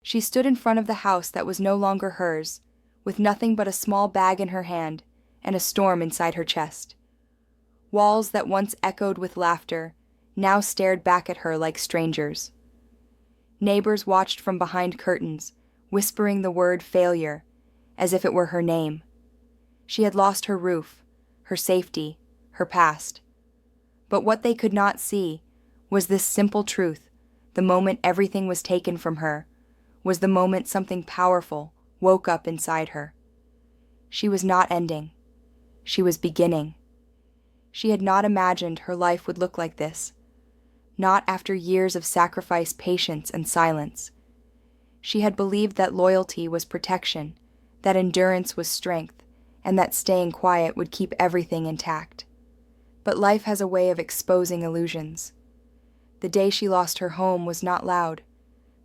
She stood in front of the house that was no longer hers, with nothing but a small bag in her hand and a storm inside her chest. Walls that once echoed with laughter now stared back at her like strangers. Neighbors watched from behind curtains, whispering the word failure, as if it were her name. She had lost her roof, her safety, her past. But what they could not see was this simple truth: the moment everything was taken from her was the moment something powerful woke up inside her. She was not ending. She was beginning. She had not imagined her life would look like this. Not after years of sacrifice, patience, and silence. She had believed that loyalty was protection, that endurance was strength, and that staying quiet would keep everything intact. But life has a way of exposing illusions. The day she lost her home was not loud.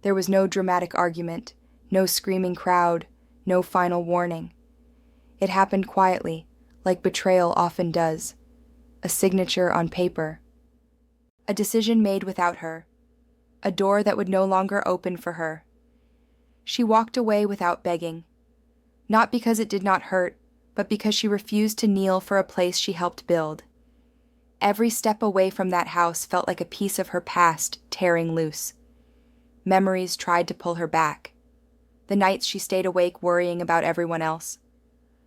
There was no dramatic argument, no screaming crowd, no final warning. It happened quietly, like betrayal often does. A signature on paper. A decision made without her. A door that would no longer open for her. She walked away without begging. Not because it did not hurt, but because she refused to kneel for a place she helped build. Every step away from that house felt like a piece of her past tearing loose. Memories tried to pull her back. The nights she stayed awake worrying about everyone else.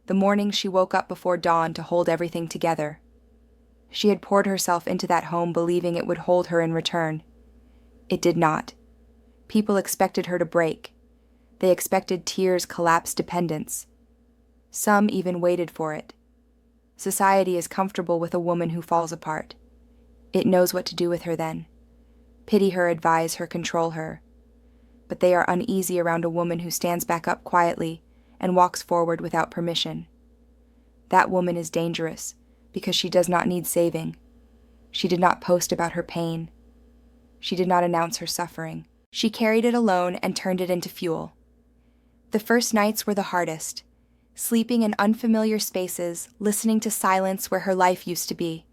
The mornings she woke up before dawn to hold everything together. She had poured herself into that home believing it would hold her in return. It did not. People expected her to break. They expected tears collapse dependence. Some even waited for it. Society is comfortable with a woman who falls apart. It knows what to do with her then. Pity her, advise her, control her. But they are uneasy around a woman who stands back up quietly and walks forward without permission. That woman is dangerous because she does not need saving. She did not post about her pain. She did not announce her suffering. She carried it alone and turned it into fuel. The first nights were the hardest. Sleeping in unfamiliar spaces, listening to silence where her life used to be.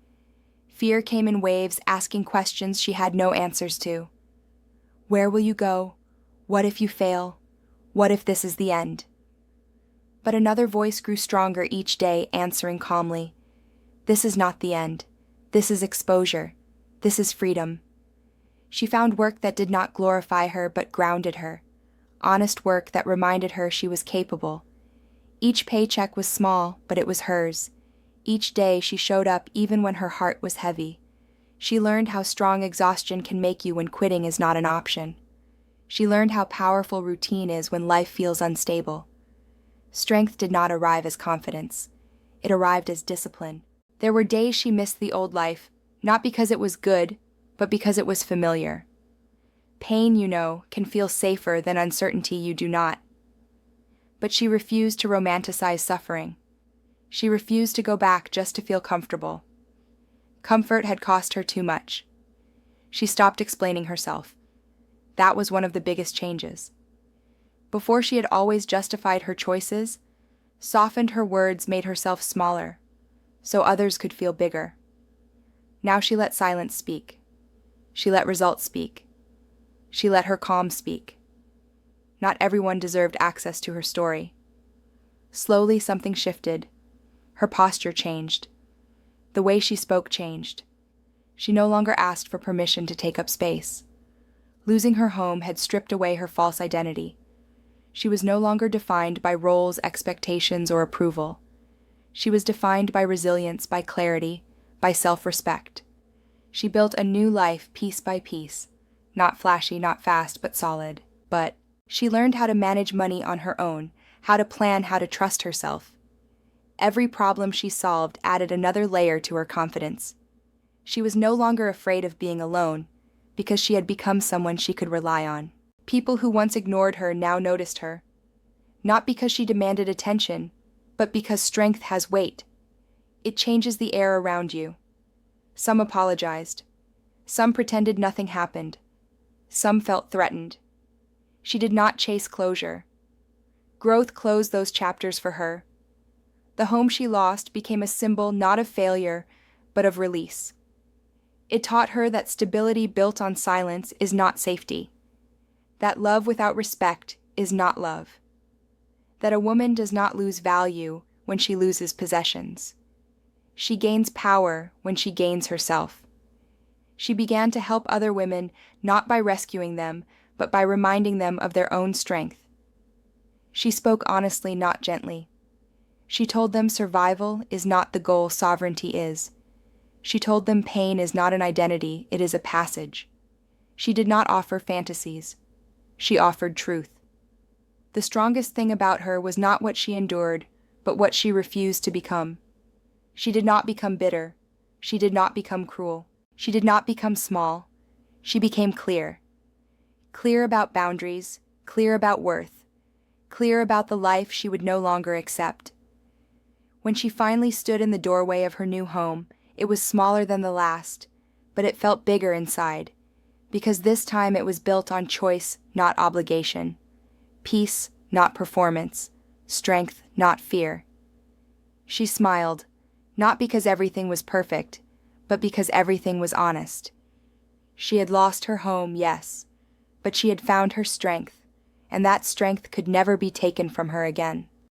Fear came in waves, asking questions she had no answers to. Where will you go? What if you fail? What if this is the end? But another voice grew stronger each day, answering calmly. This is not the end. This is exposure. This is freedom. She found work that did not glorify her but grounded her. Honest work that reminded her she was capable. Each paycheck was small, but it was hers. Each day she showed up even when her heart was heavy. She learned how strong exhaustion can make you when quitting is not an option. She learned how powerful routine is when life feels unstable. Strength did not arrive as confidence. It arrived as discipline. There were days she missed the old life, not because it was good, but because it was familiar. Pain, you know, can feel safer than uncertainty you do not. But she refused to romanticize suffering. She refused to go back just to feel comfortable. Comfort had cost her too much. She stopped explaining herself. That was one of the biggest changes. Before she had always justified her choices, softened her words, made herself smaller, so others could feel bigger. Now she let silence speak. She let results speak. She let her calm speak. Not everyone deserved access to her story. Slowly something shifted. Her posture changed. The way she spoke changed. She no longer asked for permission to take up space. Losing her home had stripped away her false identity. She was no longer defined by roles, expectations, or approval. She was defined by resilience, by clarity, by self-respect. She built a new life piece by piece, not flashy, not fast, but solid. But she learned how to manage money on her own, how to plan, how to trust herself. Every problem she solved added another layer to her confidence. She was no longer afraid of being alone, because she had become someone she could rely on. People who once ignored her now noticed her. Not because she demanded attention, but because strength has weight. It changes the air around you. Some apologized. Some pretended nothing happened. Some felt threatened. She did not chase closure. Growth closed those chapters for her. The home she lost became a symbol not of failure, but of release. It taught her that stability built on silence is not safety. that love without respect is not love, that a woman does not lose value when she loses possessions. She gains power when she gains herself. She began to help other women not by rescuing them, but by reminding them of their own strength. She spoke honestly, not gently. She told them survival is not the goal, sovereignty is. She told them pain is not an identity, it is a passage. She did not offer fantasies. She offered truth. The strongest thing about her was not what she endured, but what she refused to become. She did not become bitter. She did not become cruel. She did not become small. She became clear. Clear about boundaries, clear about worth, clear about the life she would no longer accept. When she finally stood in the doorway of her new home, it was smaller than the last, but it felt bigger inside, because this time it was built on choice, not obligation, peace, not performance, strength, not fear. She smiled, not because everything was perfect, but because everything was honest. She had lost her home, yes, but she had found her strength, and that strength could never be taken from her again.